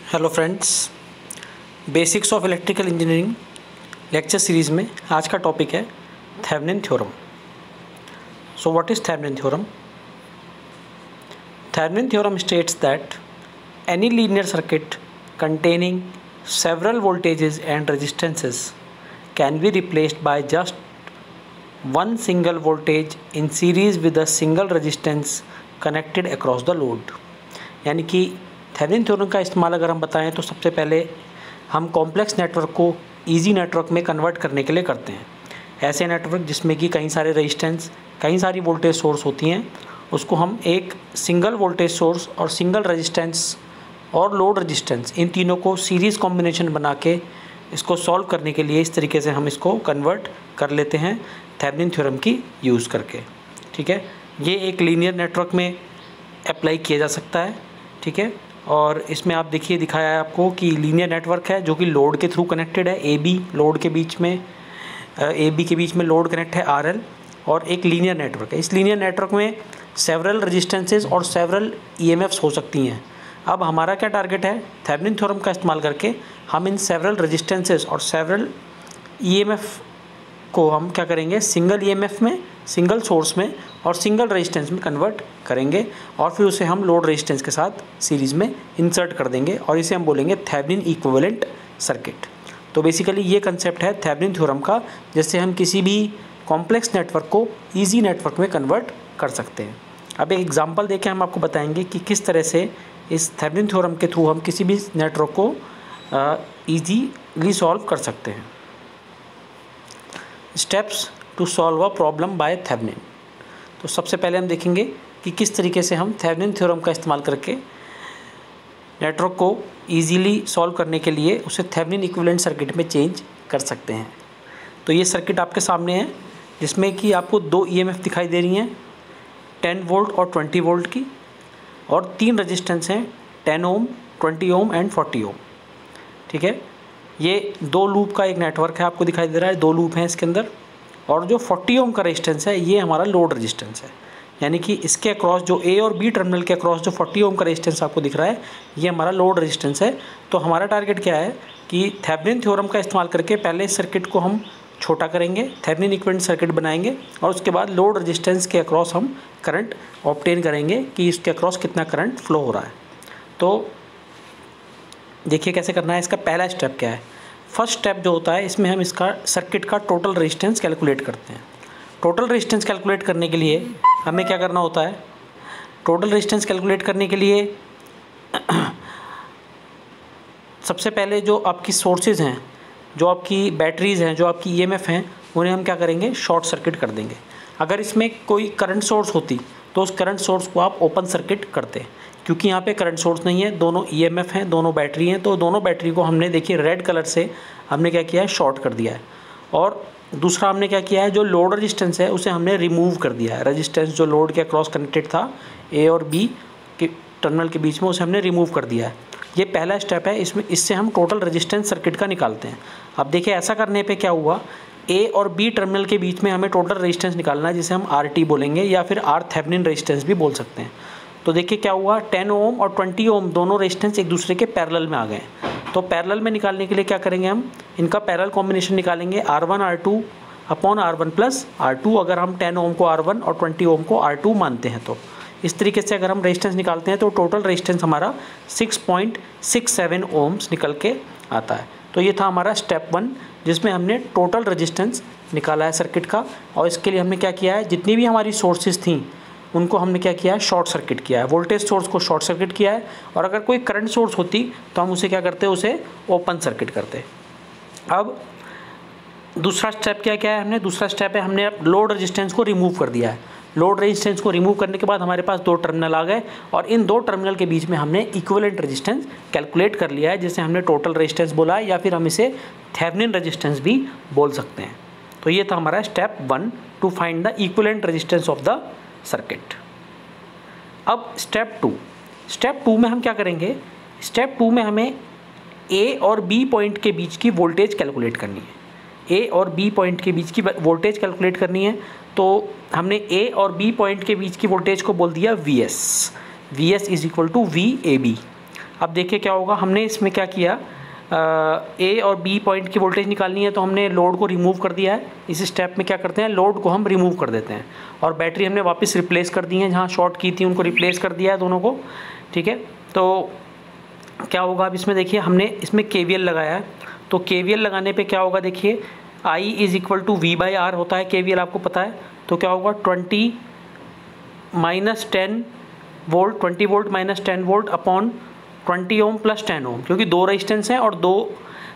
Hello friends, basics of electrical engineering lecture series में आज का टॉपिक है Thevenin theorem. So what is Thevenin theorem? Thevenin theorem states that any linear circuit containing several voltages and resistances can be replaced by just one single voltage in series with a single resistance connected across the load। यानी कि Thevenin theorem का इस्तेमाल अगर हम बताएं तो सबसे पहले हम कॉम्प्लेक्स नेटवर्क को इजी नेटवर्क में कन्वर्ट करने के लिए करते हैं। ऐसे नेटवर्क जिसमें कि कई सारे रेजिस्टेंस, कई सारी वोल्टेज सोर्स होती हैं, उसको हम एक सिंगल वोल्टेज सोर्स और सिंगल रेजिस्टेंस और लोड रेजिस्टेंस, इन तीनों को सीरीज़ कॉम्बिनेशन बना के इसको सॉल्व करने के लिए इस तरीके से हम इसको कन्वर्ट कर लेते हैं थेवेनिन थ्योरम की यूज़ करके। ठीक है, ये एक लीनियर नेटवर्क में अप्लाई किया जा सकता है। ठीक है, और इसमें आप देखिए दिखाया है आपको कि लीनियर नेटवर्क है जो कि लोड के थ्रू कनेक्टेड है। ए बी लोड के बीच में लोड कनेक्ट है RL, और एक लीनियर नेटवर्क है। इस लीनियर नेटवर्क में सेवरल रेजिस्टेंसेस और सेवरल EMFs हो सकती हैं। अब हमारा क्या टारगेट है, थेवेनिन थ्योरम का इस्तेमाल करके हम इन सेवरल रेजिस्टेंसेस और सेवरल EMF को हम क्या करेंगे, सिंगल EMF में, सिंगल सोर्स में और सिंगल रेजिस्टेंस में कन्वर्ट करेंगे, और फिर उसे हम लोड रेजिस्टेंस के साथ सीरीज़ में इंसर्ट कर देंगे, और इसे हम बोलेंगे थेवेनिन इक्विवेलेंट सर्किट। तो बेसिकली ये कंसेप्ट है थेवेनिन थ्योरम का, जिससे हम किसी भी कॉम्प्लेक्स नेटवर्क को ईजी नेटवर्क में कन्वर्ट कर सकते हैं। अब एक एग्जांपल देके हम आपको बताएंगे कि किस तरह से इस थेवेनिन थ्योरम के थ्रू हम किसी भी नेटवर्क को ईजीली सॉल्व कर सकते हैं। Steps to solve a problem by Thevenin. तो सबसे पहले हम देखेंगे कि किस तरीके से हम थेवेनिन थ्योरम का इस्तेमाल करके नेटवर्क को ईजीली सॉल्व करने के लिए उसे थेवेनिन इक्विवेलेंट सर्किट में चेंज कर सकते हैं। तो ये सर्किट आपके सामने है, जिसमें कि आपको दो EMF दिखाई दे रही हैं, 10 वोल्ट और 20 वोल्ट की, और तीन रेजिस्टेंस हैं, 10 ओम, 20 ओम एंड 40 ओम। ठीक है, ये दो लूप का एक नेटवर्क है, आपको दिखाई दे रहा है, दो लूप हैं इसके अंदर। और जो 40 ओम का रेजिस्टेंस है, ये हमारा लोड रेजिस्टेंस है। यानी कि इसके अक्रॉस जो A और B टर्मिनल के अक्रॉस जो 40 ओम का रेजिस्टेंस आपको दिख रहा है, ये हमारा लोड रेजिस्टेंस है। तो हमारा टारगेट क्या है कि थेवेनिन थ्योरम का इस्तेमाल करके पहले इस सर्किट को हम छोटा करेंगे, थेवेनिन इक्विवेलेंट सर्किट बनाएंगे, और उसके बाद लोड रेजिस्टेंस के अक्रॉस हम करंट ऑब्टेन करेंगे कि इसके अक्रॉस कितना करंट फ्लो हो रहा है। तो देखिए कैसे करना है। इसका पहला स्टेप क्या है, फर्स्ट स्टेप जो होता है, इसमें हम इसका सर्किट का टोटल रेजिस्टेंस कैलकुलेट करते हैं। टोटल रेजिस्टेंस कैलकुलेट करने के लिए हमें क्या करना होता है, टोटल रेजिस्टेंस कैलकुलेट करने के लिए सबसे पहले जो आपकी सोर्सेज हैं, जो आपकी बैटरीज़ हैं, जो आपकी EMF हैं, उन्हें हम क्या करेंगे, शॉर्ट सर्किट कर देंगे। अगर इसमें कोई करंट सोर्स होती तो उस करंट सोर्स को आप ओपन सर्किट करते। क्योंकि यहाँ पे करंट सोर्स नहीं है, दोनों EMF हैं, दोनों बैटरी हैं, तो दोनों बैटरी को हमने देखिए रेड कलर से हमने क्या किया है, शॉर्ट कर दिया है। और दूसरा हमने क्या किया है, जो लोड रेजिस्टेंस है उसे हमने रिमूव कर दिया है। रेजिस्टेंस जो लोड के अक्रॉस कनेक्टेड था A और B के टर्मिनल के बीच में, उसे हमने रिमूव कर दिया है। ये पहला स्टेप है, इससे हम टोटल रेजिस्टेंस सर्किट का निकालते हैं। अब देखिए ऐसा करने पे क्या हुआ, A और B टर्मिनल के बीच में हमें टोटल रेजिस्टेंस निकालना है, जिसे हम RT बोलेंगे, या फिर R थेवेनिन रेजिस्टेंस भी बोल सकते हैं। तो देखिए क्या हुआ, 10 ओम और 20 ओम दोनों रेजिस्टेंस एक दूसरे के पैरेलल में आ गए। तो पैरेलल में निकालने के लिए क्या करेंगे, हम इनका पैरेलल कॉम्बिनेशन निकालेंगे, R1 R2 upon R1 plus R2। अगर हम 10 ओम को R1 और 20 ओम को R2 मानते हैं, तो इस तरीके से अगर हम रेजिस्टेंस निकालते हैं तो टोटल रेजिस्टेंस हमारा 6.67 ओम्स निकल के आता है। तो ये था हमारा स्टेप 1, जिसमें हमने टोटल रेजिस्टेंस निकाला है सर्किट का। और इसके लिए हमने क्या किया है, जितनी भी हमारी सोर्सेज थी उनको हमने क्या किया है, शॉर्ट सर्किट किया है। वोल्टेज सोर्स को शॉर्ट सर्किट किया है, और अगर कोई करंट सोर्स होती तो हम उसे क्या करते, उसे ओपन सर्किट करते। अब दूसरा स्टेप क्या क्या है, हमने दूसरा स्टेप है, हमने लोड रेजिस्टेंस को रिमूव कर दिया है। लोड रेजिस्टेंस को रिमूव करने के बाद हमारे पास दो टर्मिनल आ गए, और इन दो टर्मिनल के बीच में हमने इक्विवेलेंट रेजिस्टेंस कैलकुलेट कर लिया है, जिसे हमने टोटल रेजिस्टेंस बोला है, या फिर हम इसे थेवेनिन रेजिस्टेंस भी बोल सकते हैं। तो ये था हमारा step 1, to find the equivalent resistance of the circuit. अब स्टेप 2 में हम क्या करेंगे, स्टेप 2 में हमें A और B पॉइंट के बीच की वोल्टेज कैलकुलेट करनी है। A और B पॉइंट के बीच की वोल्टेज कैलकुलेट करनी है। तो हमने A और B पॉइंट के बीच की वोल्टेज को बोल दिया VS is equal to VAB। अब देखिए क्या होगा, हमने इसमें क्या किया, ए और बी पॉइंट की वोल्टेज निकालनी है तो हमने लोड को रिमूव कर दिया है। इस स्टेप में क्या करते हैं, लोड को हम रिमूव कर देते हैं और बैटरी हमने वापस रिप्लेस कर दी है, जहाँ शॉर्ट की थी उनको रिप्लेस कर दिया है दोनों को, ठीक है। तो क्या होगा, अब इसमें देखिए हमने इसमें KVL लगाया है, तो KVL लगाने पे क्या होगा, देखिए I = V/R होता है KVL, आपको पता है। तो क्या होगा, 20 - 10 volt, 20 volt - 10 volt upon 20 ohm plus 10 ओम, क्योंकि दो रेजिस्टेंस हैं और दो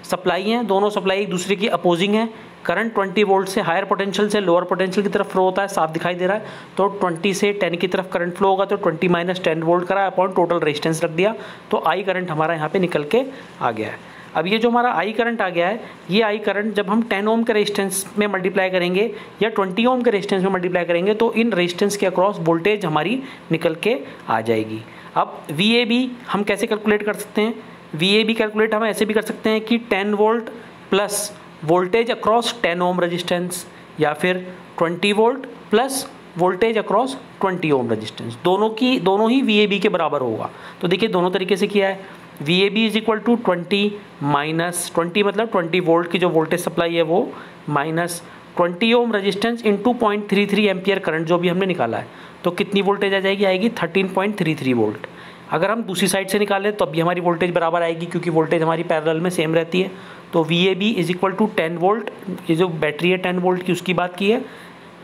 सप्लाई हैं, दोनों सप्लाई एक दूसरे की अपोजिंग है। करंट 20 वोल्ट से हायर पोटेंशियल से लोअर पोटेंशियल की तरफ फ्लो होता है, साफ दिखाई दे रहा है। तो 20 से 10 की तरफ करंट फ्लो होगा, तो 20 - 10 वोल्ट करा अपॉन टोटल रेजिस्टेंस रख दिया, तो आई करंट हमारा यहाँ पे निकल के आ गया है। अब ये जो हमारा आई करंट आ गया है, ये आई करंट जब हम 10 ओम के रेजिस्टेंस में मल्टीप्लाई करेंगे या 20 ओम के रेजिस्टेंस में मल्टीप्लाई करेंगे तो इन रेजिस्टेंस के अक्रॉस वोल्टेज हमारी निकल के आ जाएगी। अब VAB हम कैसे कैलकुलेट कर सकते हैं, VAB कैलकुलेट हम ऐसे भी कर सकते हैं कि 10 volt plus voltage across 10 ohm resistance, या फिर 20 volt plus voltage across 20 ohm resistance, दोनों ही VAB के बराबर होगा। तो देखिए दोनों तरीके से किया है। VAB = 20 माइनस 20 मतलब 20 वोल्ट की जो वोल्टेज सप्लाई है वो, minus 20 ohm resistance into 0.33 ampere current जो भी हमने निकाला है, तो कितनी वोल्टेज आ जाएगी, आएगी 13.33 वोल्ट। अगर हम दूसरी साइड से निकालें तो अभी हमारी वोल्टेज बराबर आएगी, क्योंकि वोल्टेज हमारी पैरेलल में सेम रहती है। तो VAB = 10 वोल्ट, ये जो बैटरी है 10 वोल्ट की उसकी बात की है,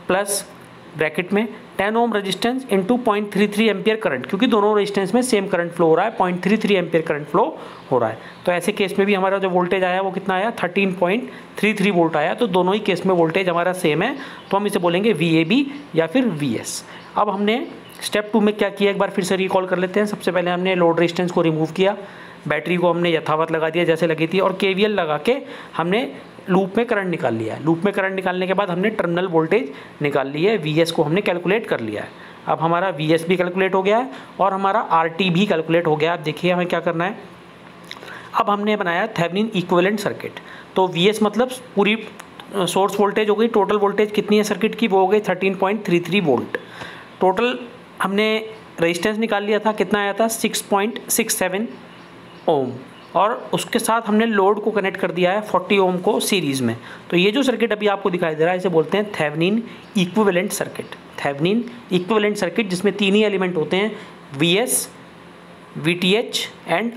प्लस ब्रैकेट में 10 ohm resistance into 0.33 ampere current, क्योंकि दोनों रेजिस्टेंस में सेम करंट फ्लो हो रहा है, 0.33 एम्पियर करंट फ्लो हो रहा है। तो ऐसे केस में भी हमारा जो वोल्टेज आया वो कितना आया, 13.33 वोल्ट आया। तो दोनों ही केस में वोल्टेज हमारा सेम है, तो हम इसे बोलेंगे VAB या फिर VS। अब हमने स्टेप 2 में क्या किया, एक बार फिर से रिकॉल कर लेते हैं। सबसे पहले हमने लोड रेजिस्टेंस को रिमूव किया, बैटरी को हमने यथावत लगा दिया जैसे लगी थी, और KVL लगा के हमने लूप में करंट निकाल लिया है। लूप में करंट निकालने के बाद हमने टर्मिनल वोल्टेज निकाल ली है, VS को हमने कैलकुलेट कर लिया है। अब हमारा VS भी कैलकुलेट हो गया है और हमारा RT भी कैलकुलेट हो गया है। अब देखिए हमें क्या करना है, अब हमने बनाया थेवेनिन इक्विवेलेंट सर्किट। तो VS मतलब पूरी सोर्स वोल्टेज हो गई, टोटल वोल्टेज कितनी है सर्किट की, वो हो गई 13.33 वोल्ट। टोटल हमने रेजिस्टेंस निकाल लिया था, कितना आया था 6.67 ओम, और उसके साथ हमने लोड को कनेक्ट कर दिया है 40 ओम को सीरीज़ में। तो ये जो सर्किट अभी आपको दिखाई दे रहा है इसे बोलते हैं Thevenin equivalent circuit. Thevenin equivalent circuit जिसमें तीन ही एलिमेंट होते हैं, VS, VTH एंड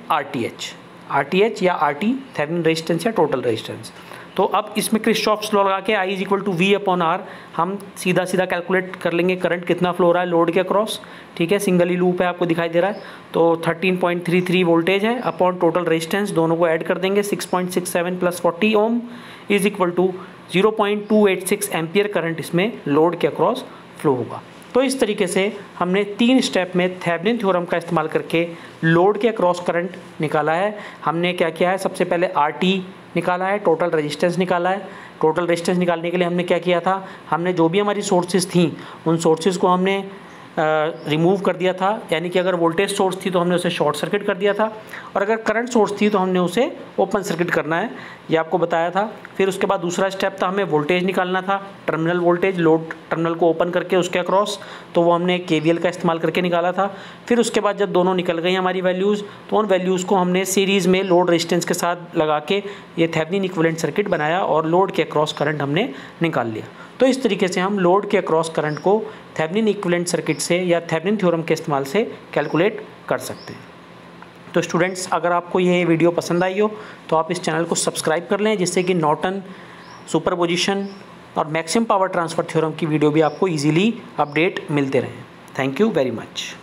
RTH या RT, थेवेनिन रेजिस्टेंस या टोटल रेजिस्टेंस। तो अब इसमें किरचॉफ्स लॉ लगा के I = V/R हम सीधा सीधा कैलकुलेट कर लेंगे करंट कितना फ्लो हो रहा है लोड के अक्रॉस, ठीक है। सिंगल ही लूप है, आपको दिखाई दे रहा है। तो 13.33 वोल्टेज है अपॉन टोटल रेजिस्टेंस, दोनों को ऐड कर देंगे, 6.67 प्लस 40 ओम = 0.286 एम्पियर करंट इसमें लोड के अक्रॉस फ्लो होगा। तो इस तरीके से हमने 3 स्टेप में थेवेनिन थ्योरम का इस्तेमाल करके लोड के अक्रॉस करंट निकाला है। हमने क्या किया है, सबसे पहले RT निकाला है, टोटल रेजिस्टेंस निकाला है। टोटल रेजिस्टेंस निकालने के लिए हमने क्या किया था, हमने जो भी हमारी सोर्सेज थी उन सोर्सेज को हमने रिमूव कर दिया था, यानी कि अगर वोल्टेज सोर्स थी तो हमने उसे शॉर्ट सर्किट कर दिया था, और अगर करंट सोर्स थी तो हमने उसे ओपन सर्किट करना है, ये आपको बताया था। फिर उसके बाद दूसरा स्टेप था हमें वोल्टेज निकालना था, टर्मिनल वोल्टेज, लोड टर्मिनल को ओपन करके उसके अक्रॉस, तो वो हमने KVL का इस्तेमाल करके निकाला था। फिर उसके बाद जब दोनों निकल गई हमारी वैल्यूज़, तो उन वैल्यूज़ को हमने सीरीज़ में लोड रेजिस्टेंस के साथ लगा के ये थेवेनिन इक्विवेलेंट सर्किट बनाया और लोड के अक्रॉस करंट हमने निकाल लिया। तो इस तरीके से हम लोड के अक्रॉस करंट को थेवेनिन इक्विवेलेंट सर्किट से या थेवेनिन थ्योरम के इस्तेमाल से कैलकुलेट कर सकते हैं। तो स्टूडेंट्स, अगर आपको ये वीडियो पसंद आई हो तो आप इस चैनल को सब्सक्राइब कर लें, जिससे कि नॉर्टन, सुपरपोजिशन और मैक्सिमम पावर ट्रांसफ़र थ्योरम की वीडियो भी आपको ईजिली अपडेट मिलते रहें। Thank you very much.